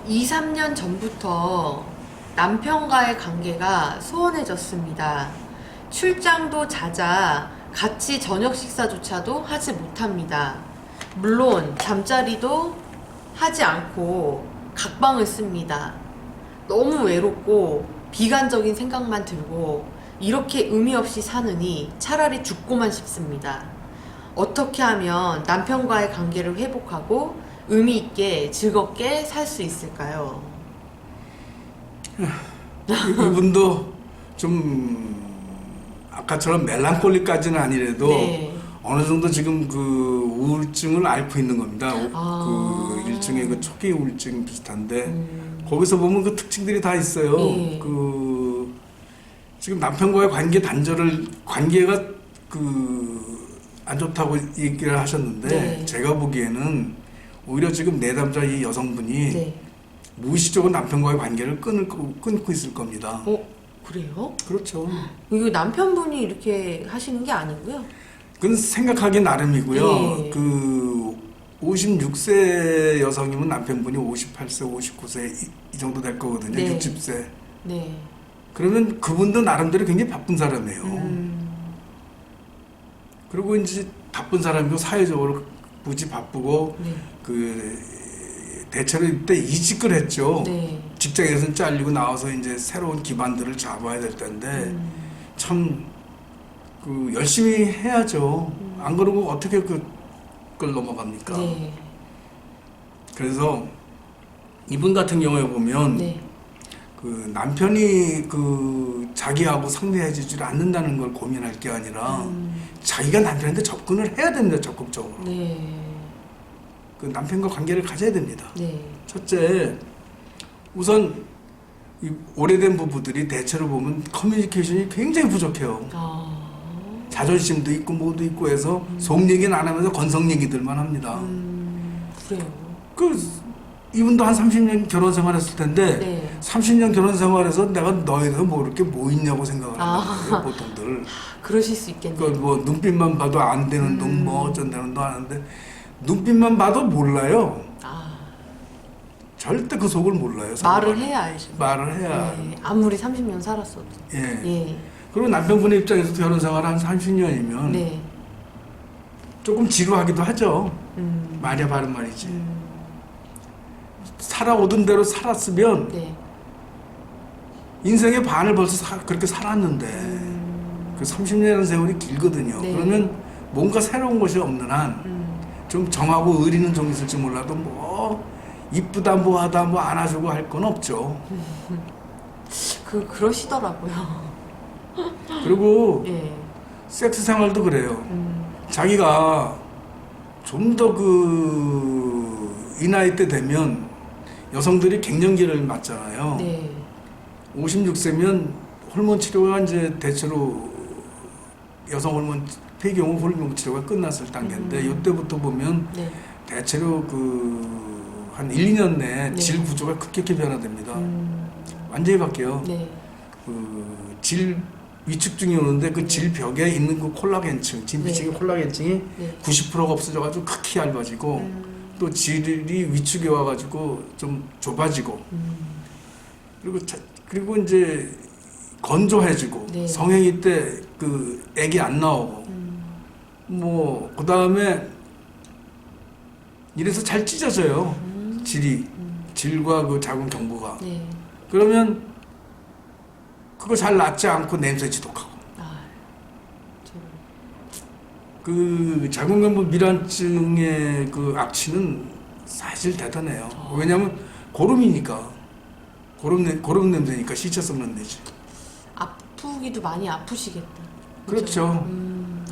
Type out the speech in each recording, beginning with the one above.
2, 3년 전부터 남편과의 관계가 소원해졌습니다. 출장도 잦아 같이 저녁 식사조차도 하지 못합니다. 물론 잠자리도 하지 않고 각방을 씁니다. 너무 외롭고 비관적인 생각만 들고 이렇게 의미 없이 사느니 차라리 죽고만 싶습니다. 어떻게 하면 남편과의 관계를 회복하고 의미 있게 즐겁게 살 수 있을까요? 이분도 좀 아까처럼 멜랑콜리까지는 아니래도 네. 어느 정도 지금 그 우울증을 앓고 있는 겁니다. 그 일종의 그 초기 우울증 비슷한데 거기서 보면 그 특징들이 다 있어요. 네. 그 지금 남편과의 관계가 그 안 좋다고 얘기를 하셨는데 네. 제가 보기에는 오히려 지금 내담자 이 여성분이 네. 무의식적으로 남편과의 관계를 끊고 있을 겁니다. 그래요? 그렇죠. 이거 남편분이 이렇게 하시는 게 아니고요. 그건 생각하기 나름이고요. 예. 그 56세 여성이면 남편분이 58세, 59세 이 정도 될 거거든요. 네. 60세. 네. 그러면 그분도 나름대로 굉장히 바쁜 사람이에요. 그리고 이제 바쁜 사람이고 사회적으로 무지 바쁘고 네. 그 대체로 이때 이직을 했죠. 네. 직장에서 잘리고 나와서 이제 새로운 기반들을 잡아야 될 텐데 참 그 열심히 해야죠. 안 그러고 어떻게 그걸 넘어갑니까? 네. 그래서 이분 같은 경우에 보면 네. 그 남편이 그 자기하고 상대해주지 않는다는 걸 고민할 게 아니라 자기가 남편한테 접근을 해야 됩니다. 적극적으로. 네. 그 남편과 관계를 가져야 됩니다. 네. 첫째, 우선 이 오래된 부부들이 대체로 보면 커뮤니케이션이 굉장히 부족해요. 자존심도 있고 뭐도 있고 해서 속 얘기는 안 하면서 건성 얘기들만 합니다. 그래요. 그 이분도 한 30년 결혼 생활했을 텐데 네. 30년 결혼 생활에서 내가 너에 대해서 뭐 이렇게 뭐 있냐고 생각을 하는 거예요, 보통들. 그러실 수 있겠네요. 그 뭐 눈빛만 봐도 안 되는 둥, 뭐 어쩐다는 둥 하는데 눈빛만 봐도 몰라요. 절대 그 속을 몰라요. 말을 해야 알죠. 말을 해야. 네. 아무리 30년 살았어도. 예. 예. 그리고 남편분의 입장에서 결혼 생활 한 30년이면 네. 조금 지루하기도 하죠. 말이야 바른 말이지. 살아오던 대로 살았으면 네. 인생의 반을 벌써 그렇게 살았는데 그 30년이라는 세월이 길거든요. 네. 그러면 뭔가 새로운 것이 없는 한 좀 정하고 의리는 좀 있을지 몰라도 뭐 이쁘다 뭐하다 뭐 안아주고 할 건 없죠. 그러시더라고요. 그리고 예. 섹스 생활도 그래요. 자기가 좀 더 이 나이 때 되면 여성들이 갱년기를 맞잖아요. 네. 56세면 호르몬 치료가 이제 대체로 여성 호르몬 폐경후 호르몬 치료가 끝났을 단계인데 이때부터 보면 네. 대체로 한 1, 2년 내에 네. 질 구조가 급격히 변화됩니다. 완전히 바뀌어요. 네. 질 위축증이 오는데 그 질벽에 있는 그 콜라겐층, 진피층의 네. 콜라겐층이 네. 90%가 없어져가지고 극히 얇아지고 또 질이 위축이 와가지고 좀 좁아지고 그리고 이제 건조해지고 네. 성행위 때 그 액이 안 나오고 뭐 그 다음에 이래서 잘 찢어져요. 질과 그 자궁 경부가. 네. 그러면 그거 잘 낫지 않고 냄새 지독하고. 그 자궁경부 밀환증의 그 악취는 사실 대단해요. 왜냐하면 고름이니까. 고름 냄새니까 시체 썩는 데지. 아프기도 많이 아프시겠다. 그렇죠.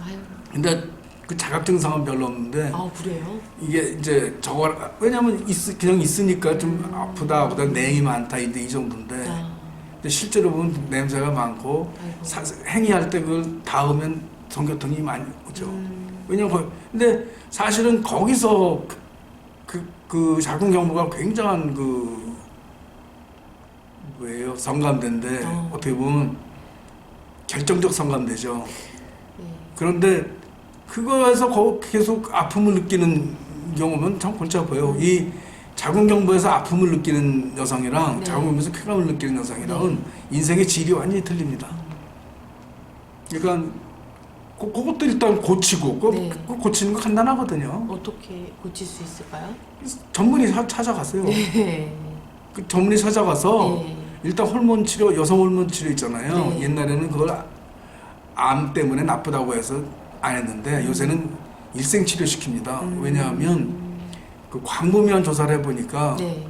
아유. 근데 그 자각 증상은 별로 없는데 그래요? 이게 이제 저거 왜냐면 그냥 있으니까 좀 아프다 냉이 많다 이 정도인데 근데 실제로 보면 냄새가 많고 행위할 때 그걸 닿으면 성교통이 많이 오죠. 왜냐면 근데 사실은 거기서 그 자궁 경부가 굉장한 뭐예요 성감대인데 어떻게 보면 결정적 성감대죠. 그런데 그거에서 계속 아픔을 느끼는 경우면 참 골치 아파요. 이 자궁경부에서 아픔을 느끼는 여성이랑 네. 자궁경부에서 쾌감을 느끼는 여성이랑은 네. 인생의 질이 완전히 틀립니다. 그러니까 그것도 일단 고치고 네. 그거 고치는 거 간단하거든요. 어떻게 고칠 수 있을까요? 전문의 찾아가세요. 네. 그 전문의 찾아가서 네. 일단 호르몬 치료, 여성 호르몬 치료 있잖아요. 네. 옛날에는 그걸 암 때문에 나쁘다고 해서 안 했는데 요새는 일생 치료 시킵니다. 왜냐하면 그 광범위한 조사를 해보니까 네.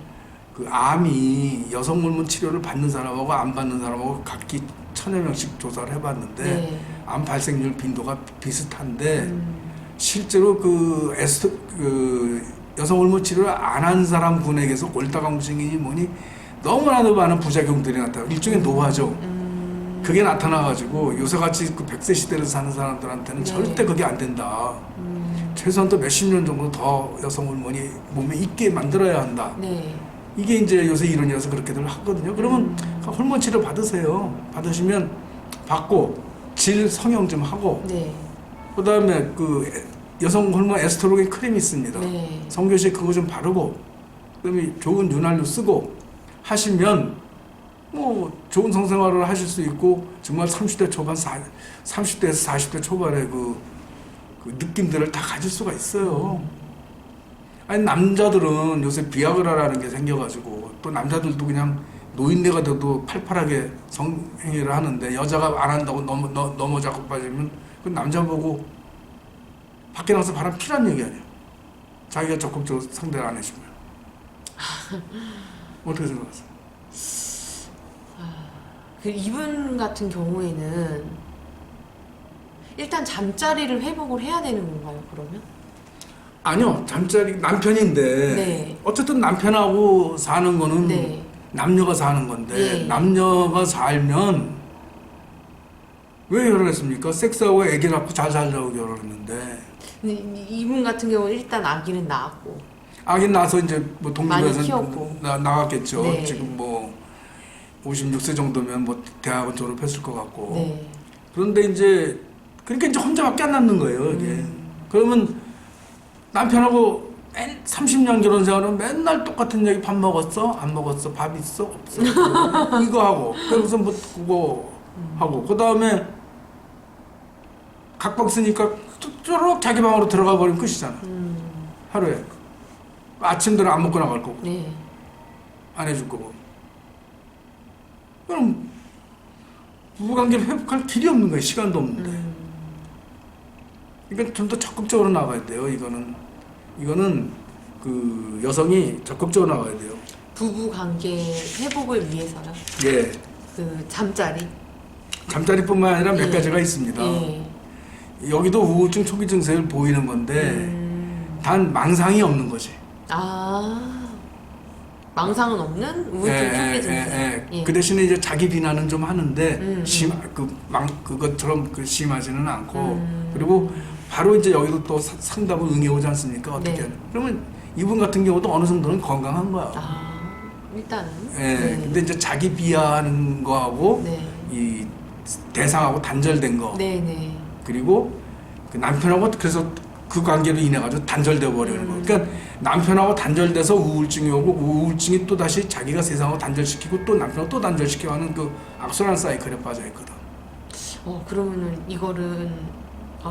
그 암이 여성 호르몬 치료를 받는 사람하고 안 받는 사람하고 각기 1000여 명씩 조사를 해봤는데 네. 암 발생률 빈도가 비슷한데 실제로 그 여성 호르몬 치료를 안 한 사람 분에게서 골다공증이니 뭐니 너무나도 많은 부작용들이 나타나요. 일종의 노화죠. 그게 나타나가지고 요새같이 그 100세 시대를 사는 사람들한테는 네. 절대 그게 안 된다. 최소한 또 몇십 년 정도 더 여성 호르몬이 몸에 있게 만들어야 한다. 네. 이게 이제 요새 이론이라서 그렇게들 하거든요. 그러면 호르몬 치료 받으세요. 받으시면 받고 질 성형 좀 하고 네. 그다음에 그 여성 호르몬 에스트로겐 크림이 있습니다. 네. 성교시에 그거 좀 바르고 그다음에 좋은 윤활유 쓰고 하시면 뭐 좋은 성생활을 하실 수 있고 정말 30대 초반 30대에서 40대 초반의 그 느낌들을 다 가질 수가 있어요. 아니 남자들은 요새 비아그라라는 게 생겨가지고 또 남자들도 그냥 노인네가 돼도 팔팔하게 성행위를 하는데 여자가 안 한다고 넘어자고 빠지면 그 남자 보고 밖에 나가서 바람 피란 얘기 아니야. 자기가 적극적으로 상대를 안 해주면. 어떻게 생각하세요? 그 이분 같은 경우에는 일단 잠자리를 회복을 해야 되는 건가요, 그러면? 아니요. 잠자리 남편인데 네. 어쨌든 남편하고 사는 거는 네. 남녀가 사는 건데 네. 남녀가 살면 왜 결혼했습니까? 섹스하고 애기 낳고 잘 살려고 결혼했는데 근데 이분 같은 경우는 일단 아기는 낳았고 아기 낳아서 이제 뭐 많이 독립해서 키웠고. 나갔겠죠. 네. 지금 뭐 56세 정도면 뭐 대학은 졸업했을 것 같고. 네. 그런데 이제 그러니까 이제 혼자밖에 안 남는 거예요, 이게. 그러면 남편하고 30년 결혼 생활은 맨날 똑같은 얘기 밥 먹었어? 안 먹었어? 밥 있어? 없어? 이거 하고. 그래서 뭐 그거 하고. 그 다음에 각방 쓰니까 쪼록 자기 방으로 들어가 버리면 끝이잖아. 하루에. 아침 되면 안 먹고 나갈 거고. 네. 안 해줄 거고. 그럼 부부관계를 회복할 길이 없는 거예요. 시간도 없는데. 그러니까 좀 더 적극적으로 나가야 돼요. 이거는 그 여성이 적극적으로 나가야 돼요. 부부 관계 회복을 위해서요. 예. 그 잠자리. 잠자리뿐만 아니라 몇 예. 가지가 있습니다. 예. 여기도 우울증 초기 증세를 보이는 건데 단 망상이 없는 거지. 아, 망상은 없는 우울증 초기 증세. 예. 그 대신에 이제 자기 비난은 좀 하는데 그것처럼 심하지는 않고 그리고 바로 이제 여기도 또 상담을 응해오지 않습니까? 어떻게? 네. 그러면 이분 같은 경우도 어느 정도는 건강한 거야. 아, 일단은. 예. 네. 근데 이제 자기 비하하는 거하고 네. 이 대상하고 단절된 거 네네. 그리고 그 남편하고 그래서 그 관계로 인해 가지고 단절돼 버리는 거. 그러니까 남편하고 단절돼서 우울증이 오고 그 우울증이 또 다시 자기가 세상하고 단절시키고 또 남편하고 또 단절시키고 하는 그 악순환 사이클에 빠져 있거든. 그러면은 이거는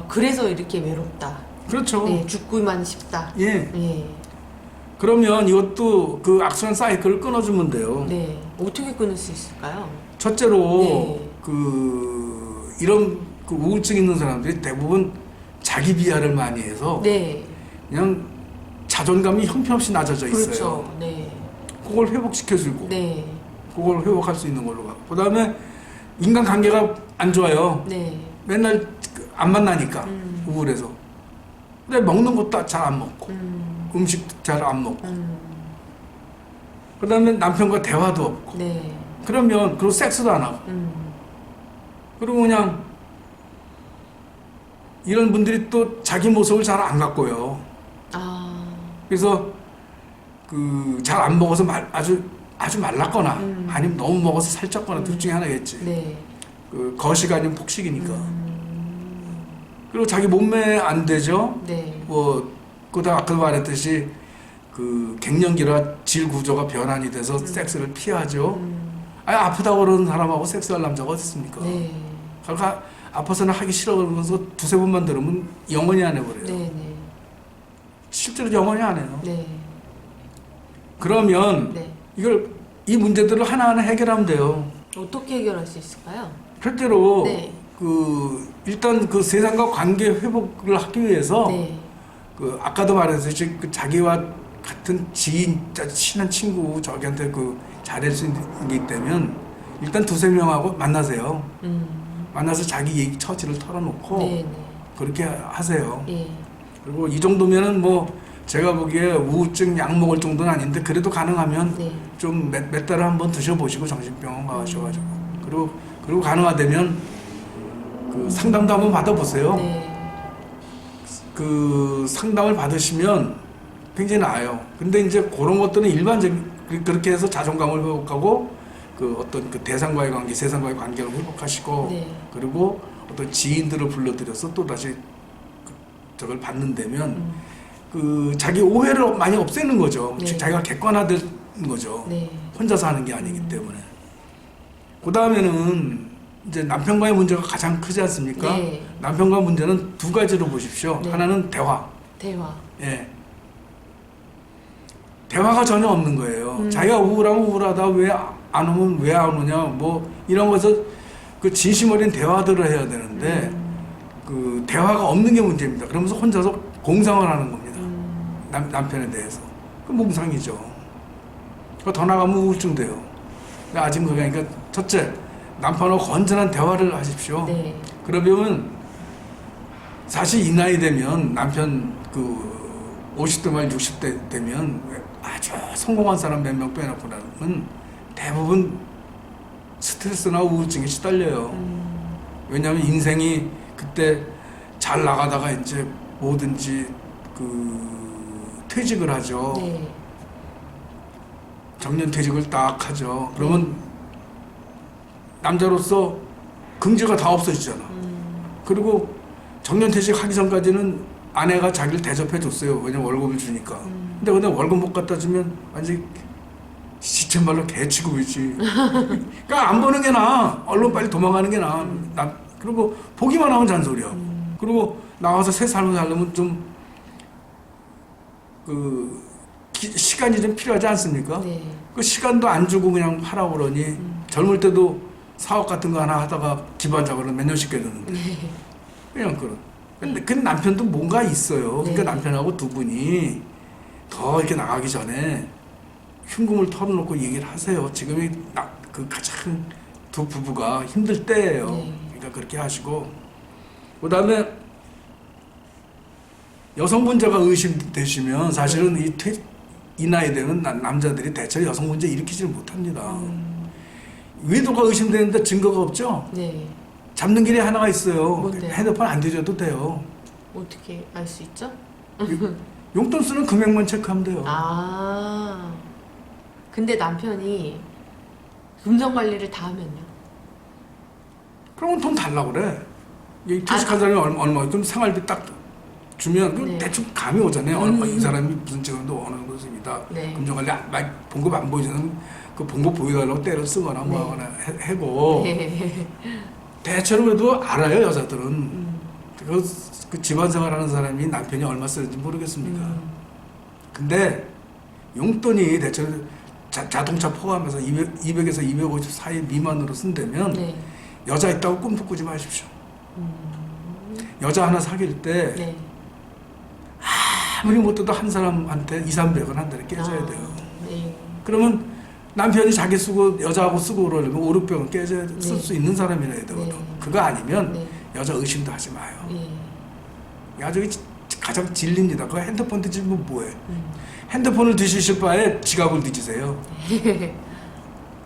그래서 이렇게 외롭다. 그렇죠. 네, 죽고만 싶다. 예. 네. 그러면 이것도 그 악순환 사이클을 끊어주면 돼요. 네. 어떻게 끊을 수 있을까요? 첫째로 네. 이런 그 우울증 있는 사람들이 대부분 자기 비하를 많이 해서 네. 그냥 자존감이 형편없이 낮아져 있어요. 그렇죠. 네. 그걸 회복시켜주고 네. 그걸 회복할 수 있는 걸로 가고 그 다음에 인간관계가 안 좋아요. 네. 맨날 안 만나니까 우울해서 근데 먹는 것도 잘 안 먹고 음식 잘 안 먹고 그 다음에 남편과 대화도 없고 네. 그러면 그리고 섹스도 안 하고 그리고 그냥 이런 분들이 또 자기 모습을 잘 안 갖고요. 아. 그래서 잘 안 먹어서 아주 말랐거나 아니면 너무 먹어서 살쪘거나 둘 중에 하나겠지. 네. 거식 아니면 폭식이니까. 그리고 자기 몸매 안 되죠. 네. 그다 아까 말했듯이 그 갱년기라 질 구조가 변환이 돼서 섹스를 피하죠. 아니 아프다고 그러는 사람하고 섹스할 남자가 어디 있습니까? 네. 그러니까 아파서는 하기 싫어 그러면서 두세 번만 들으면 영원히 안 해버려요. 네. 네. 실제로 영원히 안 해요. 네. 그러면 네. 이 문제들을 하나하나 해결하면 돼요. 어떻게 해결할 수 있을까요? 실제로 네. 일단 그 세상과 관계 회복을 하기 위해서 네. 아까도 말했듯이 자기와 같은 지인, 친한 친구 저기한테 잘할 수 있는 게 있다면 일단 두세 명하고 만나세요. 만나서 자기 얘기 처지를 털어놓고 네. 네. 그렇게 하세요. 예. 그리고 이 정도면은 뭐 제가 보기에 우울증 약 먹을 정도는 아닌데 그래도 가능하면 네. 좀 몇 달을 한번 드셔보시고 정신병원 가셔가지고 그리고 가능하다면 상담도 한번 받아보세요. 네. 상담을 받으시면 굉장히 나아요. 근데 이제 그런 것들은 일반적인 그렇게 해서 자존감을 회복하고 어떤 대상과의 관계, 세상과의 관계를 회복하시고 네. 그리고 어떤 지인들을 불러들여서 또 다시 저걸 받는다면 자기 오해를 많이 없애는 거죠. 네. 자기가 객관화되는 거죠. 네. 혼자서 하는 게 아니기 때문에. 그 다음에는 이제 남편과의 문제가 가장 크지 않습니까? 네. 남편과 문제는 두 가지로 보십시오. 네. 하나는 대화. 대화. 예. 대화가 전혀 없는 거예요. 자기가 우울하면 우울하다, 왜 안 오면 왜 안 오냐, 뭐, 이런 것에서 진심 어린 대화들을 해야 되는데, 대화가 없는 게 문제입니다. 그러면서 혼자서 공상을 하는 겁니다. 남편에 대해서. 그 몽상이죠. 더 나가면 우울증 돼요. 아직 그러니까, 첫째, 남편하고 건전한 대화를 하십시오. 네. 그러면, 사실 이 나이 되면 남편 50대 말 60대 되면 아주 성공한 사람 몇 명 빼놓고는 대부분 스트레스나 우울증에 시달려요. 왜냐하면 인생이 그때 잘 나가다가 이제 뭐든지 퇴직을 하죠. 네. 정년 퇴직을 딱 하죠. 그러면 남자로서 긍지가 다 없어지잖아. 그리고 정년 퇴직하기 전까지는 아내가 자기를 대접해 줬어요. 왜냐면 월급을 주니까. 근데 월급 못 갖다 주면 완전히 시쳇말로 개취급이지. 그러니까 안 보는 게 나아. 얼른 빨리 도망가는 게 나아. 그리고 보기만 하면 잔소리야. 그리고 나와서 새 삶을 살려면 좀 시간이 좀 필요하지 않습니까? 네. 그 시간도 안 주고 그냥 하라고 그러니 젊을 때도 사업 같은 거 하나 하다가 기반 작업을 몇 년씩 깨졌는데 그냥 근데 그 남편도 뭔가 있어요. 그러니까 네. 남편하고 두 분이 더 이렇게 나가기 전에 흉금을 털어놓고 얘기를 하세요. 지금이 가장 두 부부가 힘들 때예요. 네. 그러니까 그렇게 하시고 그다음에 여성 문제가 의심되시면 사실은 이 나이 되면 남자들이 대체로 여성 문제 일으키지를 못합니다. 외도가 의심되는데 증거가 없죠? 네. 잡는 길이 하나가 있어요. 뭔데요? 핸드폰 안 뒤져도 돼요. 어떻게 알 수 있죠? 용돈 쓰는 금액만 체크하면 돼요. 아. 근데 남편이 금전 관리를 다 하면요? 그러면 돈 달라고 그래. 퇴직한 사람이 얼마, 그럼 생활비 딱 주면 네. 대충 감이 오잖아요. 얼마 이 사람이 무슨 직원도 어느 정도 씁니다. 네. 금전관리 봉급 안 보이면 그 봉급 보여달라고 때를 쓰거나 뭐 네. 하거나 해고 네. 대체로 그래도 알아요 여자들은. 그 집안 생활하는 사람이 남편이 얼마 쓰는지 모르겠습니까? 근데 용돈이 대체로 자동차 포함해서 200에서 250 사이 미만으로 쓴다면 네. 여자 있다고 꿈도 꾸지 마십시오. 여자 하나 사귈 때 네. 아무리 못해도 한 사람한테 200~300은 한 달에 깨져야 돼요. 네. 그러면 남편이 자기 쓰고 여자하고 쓰고 그러려면 5~600은 깨져야 네. 쓸 수 있는 사람이라 해야 되거든. 네. 그거 아니면 네. 여자 의심도 하지 마요. 네. 아주 가장 진리입니다. 그 핸드폰 뒤지면 뭐해? 핸드폰을 뒤지실 바에 지갑을 뒤지세요.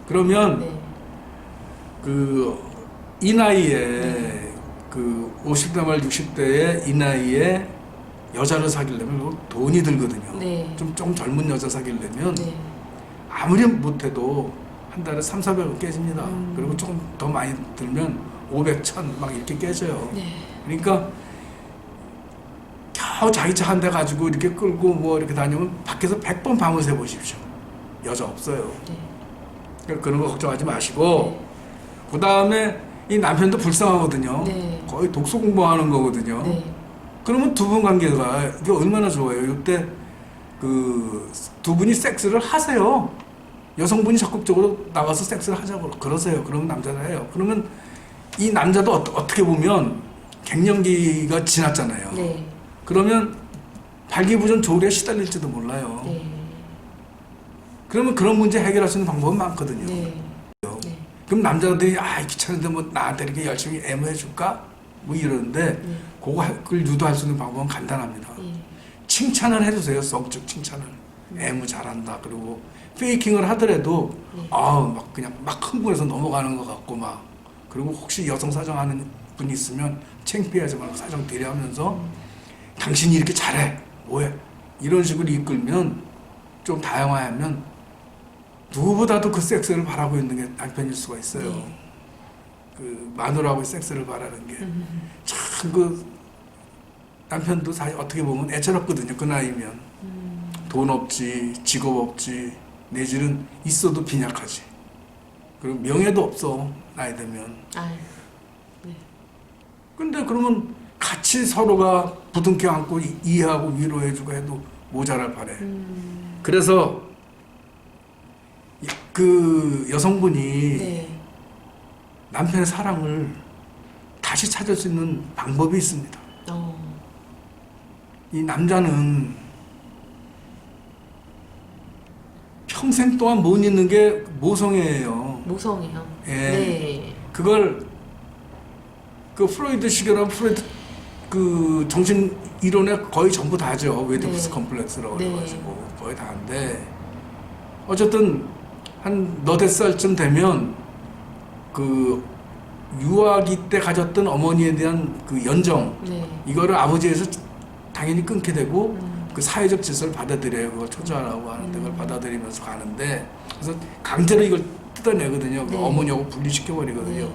그러면 네. 이 나이에 50대 말 60대의 이 나이에 여자를 사귀려면 돈이 들거든요. 네. 좀 젊은 여자 사귀려면 네. 아무리 못해도 한 달에 300~400은 깨집니다. 그리고 조금 더 많이 들면 500, 1000 막 이렇게 깨져요. 네. 그러니까 자기 차 한 대 가지고 이렇게 끌고 뭐 이렇게 다니면 밖에서 100번 밤을 새 보십시오. 여자 없어요. 네. 그러니까 그런 거 걱정하지 마시고 그 다음에 이 남편도 불쌍하거든요. 네. 거의 독서 공부하는 거거든요. 네. 그러면 두 분 관계가 이게 얼마나 좋아요. 이때 그 두 분이 섹스를 하세요. 여성분이 적극적으로 나가서 섹스를 하자고 그러세요. 그러면 남자가 해요. 그러면 이 남자도 어떻게 보면 갱년기가 지났잖아요. 네. 그러면 발기부전 조울에 시달릴지도 몰라요. 네. 그러면 그런 문제 해결할 수 있는 방법은 많거든요. 네. 네. 그럼 남자들이 귀찮은데 뭐 나한테 이렇게 열심히 애무해 줄까? 뭐 이러는데 그걸 유도할 수 있는 방법은 간단합니다. 네. 칭찬을 해주세요. 성적 칭찬을. 애무 잘한다. 그리고 페이킹을 하더라도 막 그냥 막 흥분해서 넘어가는 것 같고 막 그리고 혹시 여성 사정하는 분이 있으면 창피하지 말고 사정 대리하면서 당신이 이렇게 잘해. 뭐해? 이런 식으로 이끌면 좀 다양화하면 누구보다도 그 섹스를 바라고 있는 게 남편일 수가 있어요. 네. 그 마누라하고 섹스를 바라는 게 참 그 남편도 사실 어떻게 보면 애처롭거든요. 그 나이면 돈 없지, 직업 없지, 내지는 있어도 빈약하지. 그리고 명예도 없어 나이 들면. 아유. 네. 근데 그러면 같이 서로가 부둥켜 안고 이해하고 위로해주고 해도 모자랄 바래. 그래서 그 여성분이 네. 남편의 사랑을 다시 찾을 수 있는 방법이 있습니다. 이 남자는 평생 동안 못 잊는 게 모성애예요. 모성이요. 예. 네. 그걸 그 프로이드 시계랑 프로이드 그 정신 이론에 거의 전부 다죠. 웨디푸스 네. 컴플렉스라고 네. 그래가지고 거의 다인데 어쨌든 한 너댓 살쯤 되면 그 유아기 때 가졌던 어머니에 대한 그 연정 네. 이거를 아버지에서 당연히 끊게 되고 그 사회적 질서를 받아들여요. 그걸 초자라고 하는데 그걸 받아들이면서 가는데 그래서 강제로 이걸 뜯어내거든요. 그 네. 어머니하고 분리시켜버리거든요. 네.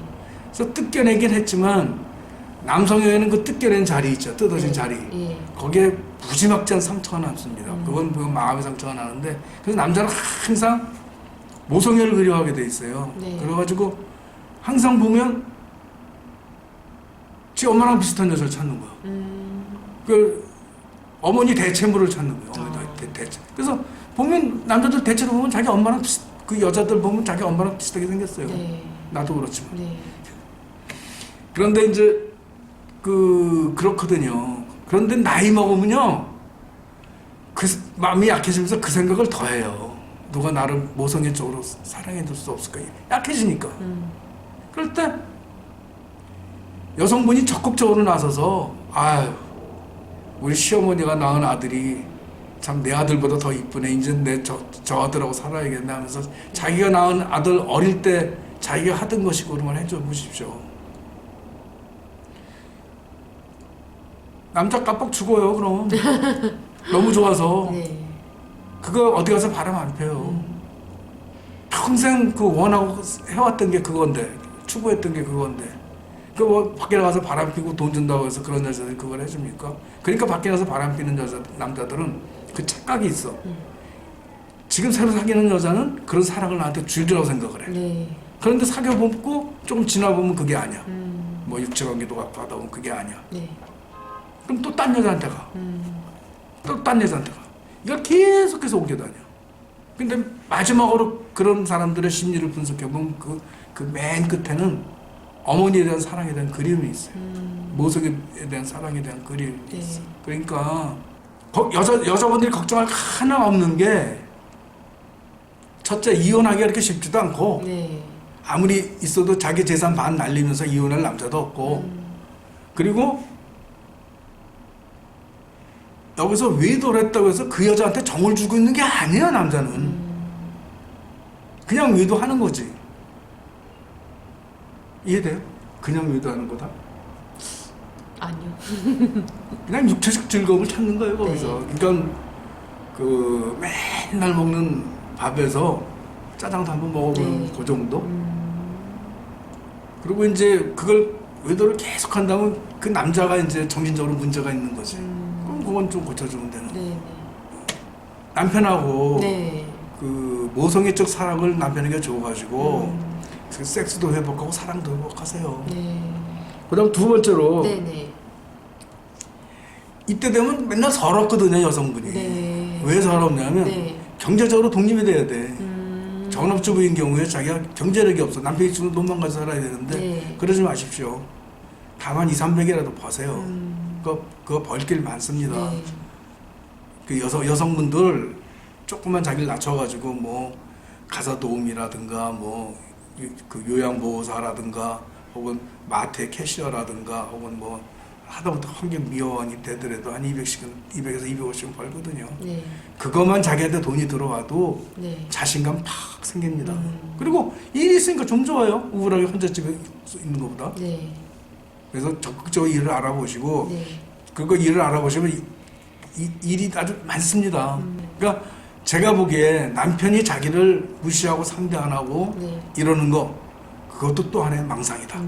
그래서 뜯겨내긴 했지만 남성에는 그 뜯겨낸 자리 있죠. 뜯어진 네. 자리. 예. 거기에 무지막지한 상처가 남습니다. 그건 마음의 상처가 나는데 그래서 남자는 항상 모성애를 그리워하게 돼 있어요. 네. 그래가지고 항상 보면 지 엄마랑 비슷한 여자를 찾는 거야. 그 어머니 대체물을 찾는 거예요. 어머니 대체. 그래서 보면 남자들 대체로 보면 자기 엄마랑 그 여자들 보면 자기 엄마랑 비슷하게 생겼어요. 네. 나도 그렇지만. 네. 그런데 이제 그렇거든요. 그런데 나이 먹으면요 그 마음이 약해지면서 그 생각을 더해요. 누가 나를 모성애 쪽으로 사랑해줄 수 없을까? 약해지니까. 그럴 때 여성분이 적극적으로 나서서 아유 우리 시어머니가 낳은 아들이 참 내 아들보다 더 이쁘네. 이제 저 아들하고 살아야겠네 하면서 자기가 낳은 아들 어릴 때 자기가 하던 것이고 그런 걸 해줘 보십시오. 남자 깜빡 죽어요 그럼. 너무 좋아서. 네. 그거 어디 가서 바람 안 펴요. 평생 그 원하고 해왔던 게 그건데 추구했던 게 그건데 그 뭐 밖에 나가서 바람 피고 돈 준다고 해서 그런 여자들이 그걸 해줍니까? 그러니까 밖에 나가서 바람 피는 남자들은 그 착각이 있어. 지금 새로 사귀는 여자는 그런 사랑을 나한테 줄이라고 생각을 해. 네. 그런데 사귀어보고 조금 지나보면 그게 아니야. 뭐 육체관계도 갖고 하다 보면 그게 아니야. 네. 그럼 또 딴 여자한테 가. 또 딴 여자한테 가. 이걸 계속해서 오게 다녀. 근데 마지막으로 그런 사람들의 심리를 분석해보면 그 맨 끝에는 어머니에 대한 사랑에 대한 그리움이 있어요. 모성에 대한 사랑에 대한 그리움이 네. 있어요. 그러니까 여자분들이 걱정할 거 하나 없는 게 첫째 이혼하기가 그렇게 쉽지도 않고 네. 아무리 있어도 자기 재산 반 날리면서 이혼할 남자도 없고 그리고 여기서 외도를 했다고 해서 그 여자한테 정을 주고 있는 게 아니에요. 남자는 그냥 외도하는 거지. 이해돼요? 그냥 외도하는 거다? 아니요. 그냥 육체적 즐거움을 찾는 거예요 거기서. 네. 그러니까 그 맨날 먹는 밥에서 짜장도 한번 먹어보는 네. 그 정도. 그리고 이제 그걸 외도를 계속 한다면 그 남자가 이제 정신적으로 문제가 있는 거지. 그럼 그건 좀 고쳐주면 되는. 네. 남편하고 네. 그 모성애적 사랑을 남편에게 줘가지고 그 섹스도 회복하고 사랑도 회복하세요. 네. 그다음 두 번째로 네네. 이때 되면 맨날 서럽거든요, 여성분이. 네. 왜 서럽냐면 네. 경제적으로 독립이 돼야 돼. 전업주부인 경우에 자기가 경제력이 없어. 남편이 주는 돈만 가지고 살아야 되는데 네. 그러지 마십시오. 다만 200~300이라도 버세요. 그거 벌 길 많습니다. 네. 그 여성분들 조금만 자기를 낮춰가지고 뭐 가사 도우미라든가 뭐 그 요양보호사라든가 혹은 마트의 캐셔라든가 혹은 뭐 하다못해 환경미화원이 되더라도 한 200에서 250은 벌거든요. 네. 그것만 자기한테 돈이 들어와도 네. 자신감 팍 생깁니다. 그리고 일이 있으니까 좀 좋아요. 우울하게 혼자 집에 있는 것보다. 네. 그래서 적극적으로 일을 알아보시고 네. 그거 일을 알아보시면 일이 아주 많습니다. 그러니까 제가 보기에 남편이 자기를 무시하고 상대 안 하고 네. 이러는 거 그것도 또 하나의 망상이다.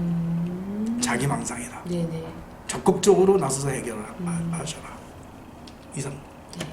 자기 망상이다. 네네. 적극적으로 나서서 해결하셔라. 이상. 네.